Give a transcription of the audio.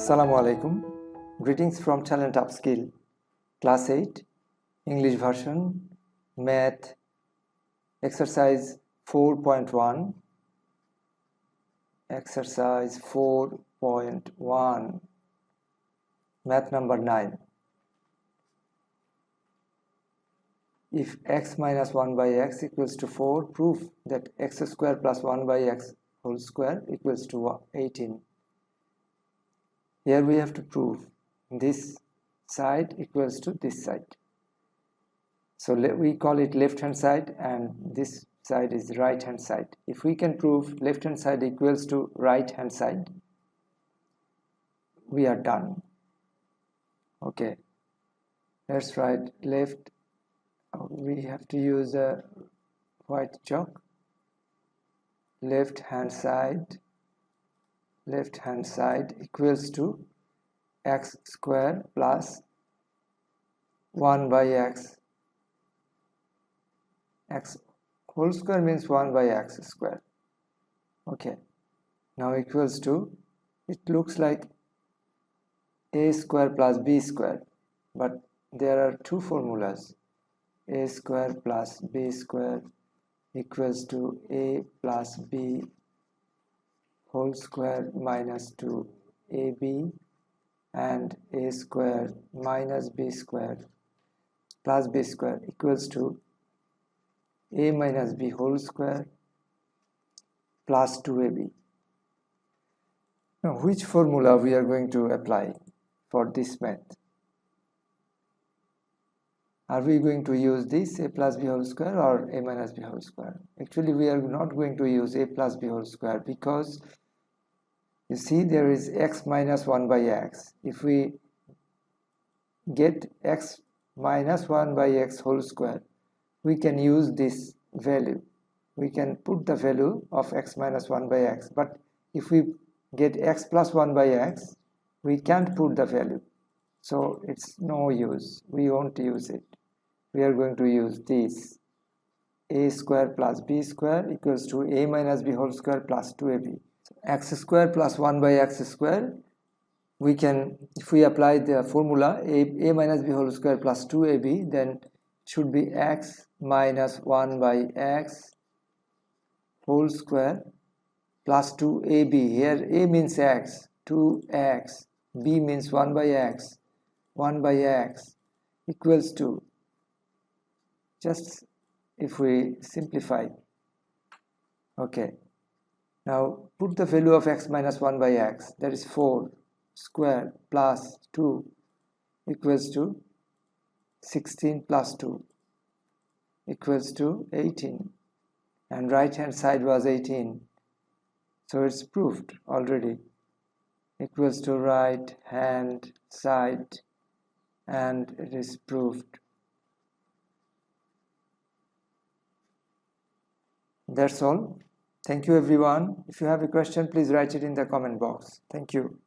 Assalamu alaikum. Greetings from Talent Upskill, Class 8, English version, Math, Exercise 4.1, Exercise 4.1, Math number 9. If x minus 1 by x equals to 4, prove that x square plus 1 by x whole square equals to 18. Here we have to prove this side equals to this side. So we call it left hand side and this side is right hand side. If we can prove left hand side equals to right hand side, we are done. Okay, let's write left. We have to use a white chalk. Left hand side equals to x square plus 1 by x. X whole square means 1 by x square. Okay, now equals to, it looks like a square plus b square, but there are two formulas. A square plus b square equals to a plus b whole square minus 2ab, and a square minus b square plus b square equals to a minus b whole square plus 2ab. Now, which formula we are going to apply for this math? Are we going to use this a plus b whole square or a minus b whole square? Actually, we are not going to use a plus b whole square because you see there is x minus 1 by x. If we get x minus 1 by x whole square, we can use this value. We can put the value of x minus 1 by x. But if we get x plus 1 by x, we can't put the value. So it's no use. We won't use it. We are going to use this. A square plus b square equals to a minus b whole square plus 2ab. So x square plus 1 by x square, we can, if we apply the formula a minus b whole square plus 2ab, then it should be x minus 1 by x whole square plus 2ab. Here a means x, 2x, b means 1 by x equals to, just if we simplify, okay, now put the value of x minus 1 by x, that is 4 square plus 2 equals to 16 plus 2 equals to 18, and right hand side was 18, so it's proved already, equals to right hand side, and it is proved. That's all. Thank you everyone. If you have a question, please write it in the comment box. Thank you.